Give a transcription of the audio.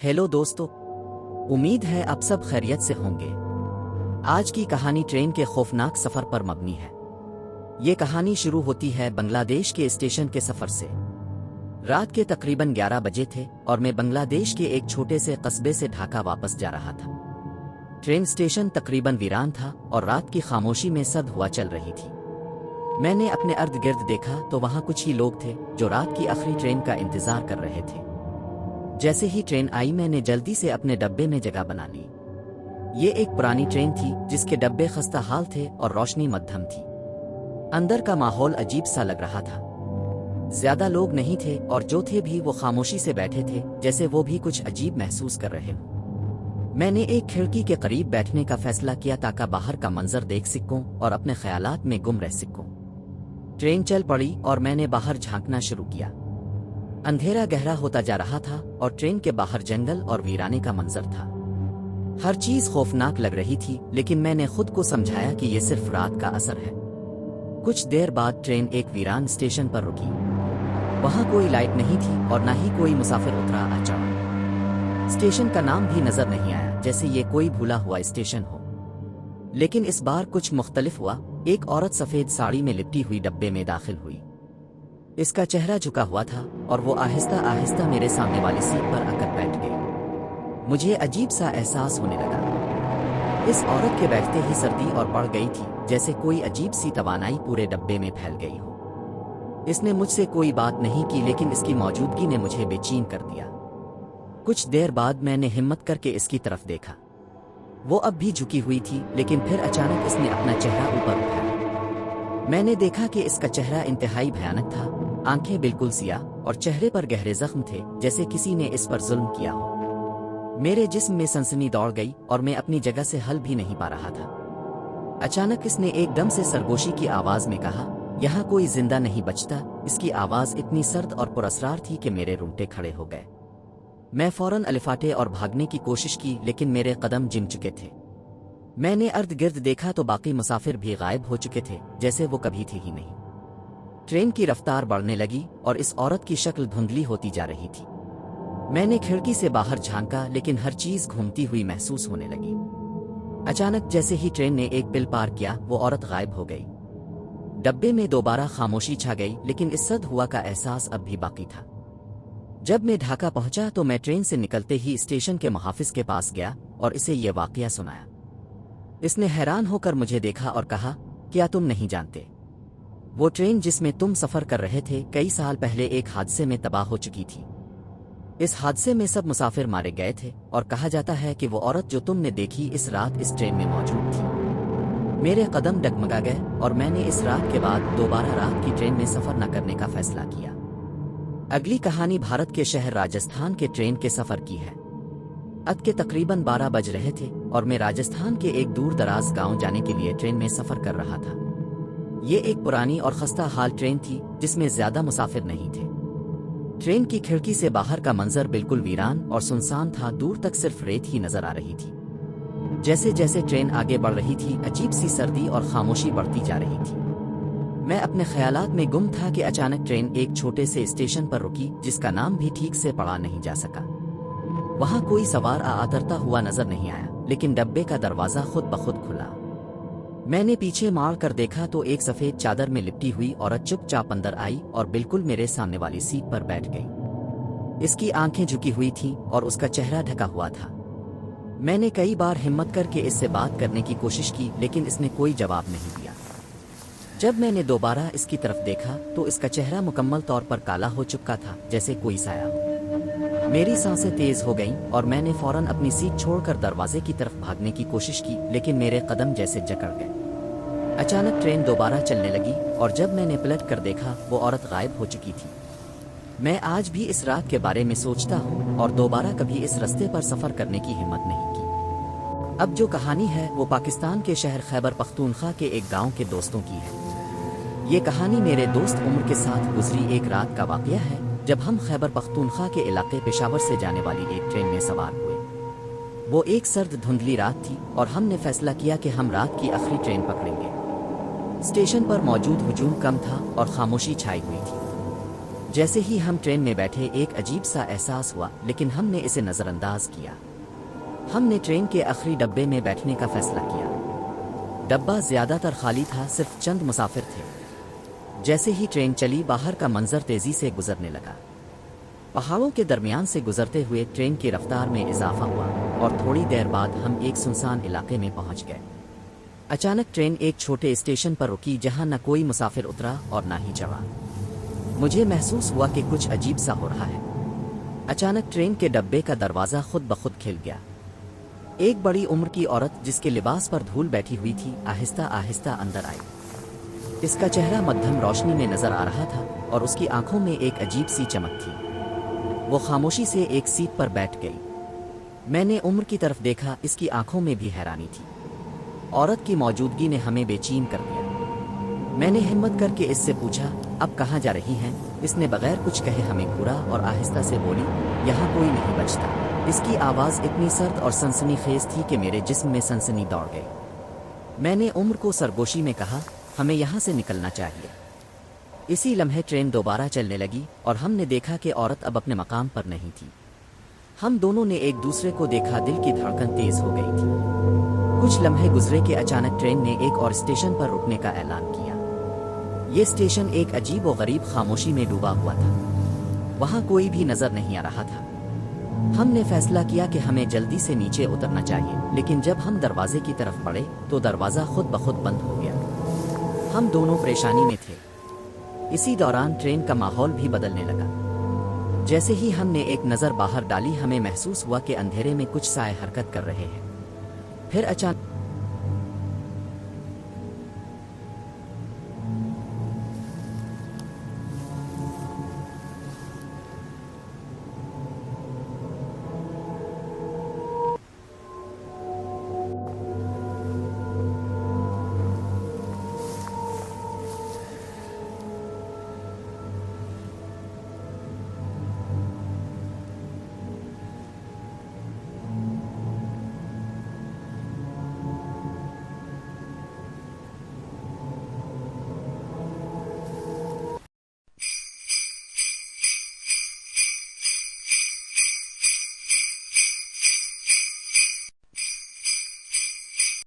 Hello दोस्तों, उम्मीद है आप सब खैरियत से होंगे। आज की कहानी ट्रेन के खौफनाक सफ़र पर मबनी है। ये कहानी शुरू होती है बांग्लादेश के स्टेशन के सफ़र से। रात के तकरीबन 11 बजे थे और मैं बांग्लादेश के एक छोटे से कस्बे से ढाका वापस जा रहा था। ट्रेन स्टेशन तकरीबन वीरान था और रात की खामोशी में सर्द हवा चल रही थी। मैंने अपने अर्द गिर्द देखा तो वहाँ कुछ ही लोग थे जो रात की आखिरी ट्रेन का इंतज़ार कर रहे थे। जैसे ही ट्रेन आई मैंने जल्दी से अपने डब्बे में जगह बना ली। ये एक पुरानी ट्रेन थी जिसके डब्बे खस्ता हाल थे और रोशनी मध्यम थी। अंदर का माहौल अजीब सा लग रहा था। ज्यादा लोग नहीं थे और जो थे भी वो खामोशी से बैठे थे, जैसे वो भी कुछ अजीब महसूस कर रहे हो। मैंने एक खिड़की के करीब बैठने का फैसला किया ताकि बाहर का मंजर देख सकूं और अपने ख्यालात में गुम रह सकूं। ट्रेन चल पड़ी और मैंने बाहर झांकना शुरू किया। अंधेरा गहरा होता जा रहा था और ट्रेन के बाहर जंगल और वीराने का मंजर था। हर चीज खौफनाक लग रही थी, लेकिन मैंने खुद को समझाया कि यह सिर्फ रात का असर है। कुछ देर बाद ट्रेन एक वीरान स्टेशन पर रुकी। वहां कोई लाइट नहीं थी और ना ही कोई मुसाफिर उतरा या चढ़ा। स्टेशन का नाम भी नजर नहीं आया, जैसे ये कोई भूला हुआ स्टेशन हो। लेकिन इस बार कुछ मुख्तलिफ हुआ। एक औरत सफेद साड़ी में लिपटी हुई डब्बे में दाखिल हुई। इसका चेहरा झुका हुआ था और वो आहिस्ता आहिस्ता मेरे सामने वाली सीट पर आकर बैठ गई। मुझे अजीब सा एहसास होने लगा। इस औरत के बैठते ही सर्दी और बढ़ गई थी, जैसे कोई अजीब सी तवानाई पूरे डब्बे में फैल गई हो। इसने मुझसे कोई बात नहीं की, लेकिन इसकी मौजूदगी ने मुझे बेचैन कर दिया। कुछ देर बाद मैंने हिम्मत करके इसकी तरफ देखा। वो अब भी झुकी हुई थी, लेकिन फिर अचानक इसने अपना चेहरा ऊपर उठाया। मैंने देखा कि इसका चेहरा इंतहाई भयानक था। आंखें बिल्कुल सियाह और चेहरे पर गहरे जख्म थे, जैसे किसी ने इस पर जुल्म किया हो। मेरे जिस्म में सनसनी दौड़ गई और मैं अपनी जगह से हल भी नहीं पा रहा था। अचानक इसने एकदम से सरगोशी की आवाज में कहा, यहाँ कोई जिंदा नहीं बचता। इसकी आवाज इतनी सर्द और पुरअसरार थी कि मेरे रूंगटे खड़े हो गए। मैं फौरन अलिफाटे और भागने की कोशिश की, लेकिन मेरे कदम जिम चुके थे। मैंने अर्द गिर्द देखा तो बाकी मुसाफिर भी गायब हो चुके थे, जैसे वो कभी थे ही नहीं। ट्रेन की रफ्तार बढ़ने लगी और इस औरत की शक्ल धुंधली होती जा रही थी। मैंने खिड़की से बाहर झांका, लेकिन हर चीज घूमती हुई महसूस होने लगी। अचानक जैसे ही ट्रेन ने एक पिल पार किया, वो औरत गायब हो गई। डब्बे में दोबारा खामोशी छा गई, लेकिन इस सद हुआ का एहसास अब भी बाकी था। जब मैं ढाका पहुंचा तो मैं ट्रेन से निकलते ही स्टेशन के मुहाफिज के पास गया और इसे यह वाकया सुनाया। इसने हैरान होकर मुझे देखा और कहा, क्या तुम नहीं जानते? वो ट्रेन जिसमें तुम सफर कर रहे थे कई साल पहले एक हादसे में तबाह हो चुकी थी। इस हादसे में सब मुसाफिर मारे गए थे और कहा जाता है कि वो औरत जो तुमने देखी इस रात इस ट्रेन में मौजूद थी। मेरे कदम डगमगा गए और मैंने इस रात के बाद दोबारा रात की ट्रेन में सफर न करने का फैसला किया। अगली कहानी भारत के शहर राजस्थान के ट्रेन के सफर की है। रात के तकरीबन 12 बज रहे थे और मैं राजस्थान के एक दूर दराज गांव जाने के लिए ट्रेन में सफर कर रहा था। ये एक पुरानी और खस्ता हाल ट्रेन थी जिसमें ज्यादा मुसाफिर नहीं थे। ट्रेन की खिड़की से बाहर का मंजर बिल्कुल वीरान और सुनसान था। दूर तक सिर्फ रेत ही नजर आ रही थी। जैसे जैसे ट्रेन आगे बढ़ रही थी, अजीब सी सर्दी और खामोशी बढ़ती जा रही थी। मैं अपने ख्यालात में गुम था कि अचानक ट्रेन एक छोटे से स्टेशन पर रुकी, जिसका नाम भी ठीक से पढ़ा नहीं जा सका। वहां कोई सवार आतरता हुआ नजर नहीं आया, लेकिन डब्बे का दरवाजा खुद ब खुद खुला। मैंने पीछे मार कर देखा तो एक सफेद चादर में लिपटी हुई औरत चुपचाप अंदर आई और बिल्कुल मेरे सामने वाली सीट पर बैठ गई। इसकी आंखें झुकी हुई थीं और उसका चेहरा ढका हुआ था। मैंने कई बार हिम्मत करके इससे बात करने की कोशिश की, लेकिन इसने कोई जवाब नहीं दिया। जब मैंने दोबारा इसकी तरफ देखा तो इसका चेहरा मुकम्मल तौर पर काला हो चुका था, जैसे कोई साया हो। मेरी सांसें तेज हो गईं और मैंने फौरन अपनी सीट छोड़कर दरवाजे की तरफ भागने की कोशिश की, लेकिन मेरे कदम जैसे जकड़ गए। अचानक ट्रेन दोबारा चलने लगी और जब मैंने पलट कर देखा वो औरत गायब हो चुकी थी। मैं आज भी इस रात के बारे में सोचता हूँ और दोबारा कभी इस रास्ते पर सफर करने की हिम्मत नहीं की। अब जो कहानी है वो पाकिस्तान के शहर खैबर पख्तूनख्वा के एक गाँव के दोस्तों की है। ये कहानी मेरे दोस्त उम्र के साथ गुजरी एक रात का वाकया है, जब हम खैबर पख्तूनख्वा के इलाके पेशावर से जाने वाली एक ट्रेन में सवार हुए। वो एक सर्द धुंधली रात थी और हमने फैसला किया कि हम रात की आखिरी ट्रेन पकड़ेंगे। स्टेशन पर मौजूद हुजूम कम था और खामोशी छाई हुई थी। जैसे ही हम ट्रेन में बैठे एक अजीब सा एहसास हुआ, लेकिन हमने इसे नज़रअंदाज किया। हमने ट्रेन के आखिरी डब्बे में बैठने का फैसला किया। डब्बा ज़्यादातर खाली था, सिर्फ चंद मुसाफिर थे। जैसे ही ट्रेन चली, बाहर का मंजर तेज़ी से गुजरने लगा। पहाड़ों के दरमियान से गुजरते हुए ट्रेन की रफ्तार में इजाफा हुआ और थोड़ी देर बाद हम एक सुनसान इलाके में पहुंच गए। अचानक ट्रेन एक छोटे स्टेशन पर रुकी जहां न कोई मुसाफिर उतरा और न ही चढ़ा। मुझे महसूस हुआ कि कुछ अजीब सा हो रहा है। अचानक ट्रेन के डब्बे का दरवाज़ा खुद ब खुद खुल गया। एक बड़ी उम्र की औरत जिसके लिबास पर धूल बैठी हुई थी, आहिस्ता आहिस्ता अंदर आई। इसका चेहरा मध्यम रोशनी में नजर आ रहा था और उसकी आंखों में एक अजीब सी चमक थी। वो खामोशी से एक सीट पर बैठ गई। मैंने उम्र की तरफ देखा, इसकी आंखों में भी हैरानी थी। औरत की मौजूदगी ने हमें बेचैन कर दिया। मैंने हिम्मत करके इससे पूछा, अब कहाँ जा रही हैं? इसने बगैर कुछ कहे हमें घूरा और आहिस्ता से बोली, यहाँ कोई नहीं बचता। इसकी आवाज़ इतनी सर्द और सनसनीखेज थी कि मेरे जिस्म में सनसनी दौड़ गई। मैंने उम्र को सरगोशी में कहा, हमें यहाँ से निकलना चाहिए। इसी लम्हे ट्रेन दोबारा चलने लगी और हमने देखा कि औरत अब अपने मकाम पर नहीं थी। हम दोनों ने एक दूसरे को देखा, दिल की धड़कन तेज हो गई थी। कुछ लम्हे गुजरे कि अचानक ट्रेन ने एक और स्टेशन पर रुकने का ऐलान किया। ये स्टेशन एक अजीब व गरीब खामोशी में डूबा हुआ था। वहाँ कोई भी नजर नहीं आ रहा था। हमने फैसला किया कि हमें जल्दी से नीचे उतरना चाहिए, लेकिन जब हम दरवाजे की तरफ बढ़े तो दरवाज़ा खुद ब खुद बंद हो गया। हम दोनों परेशानी में थे। इसी दौरान ट्रेन का माहौल भी बदलने लगा। जैसे ही हमने एक नज़र बाहर डाली, हमें महसूस हुआ कि अंधेरे में कुछ साए हरकत कर रहे हैं। फिर अचानक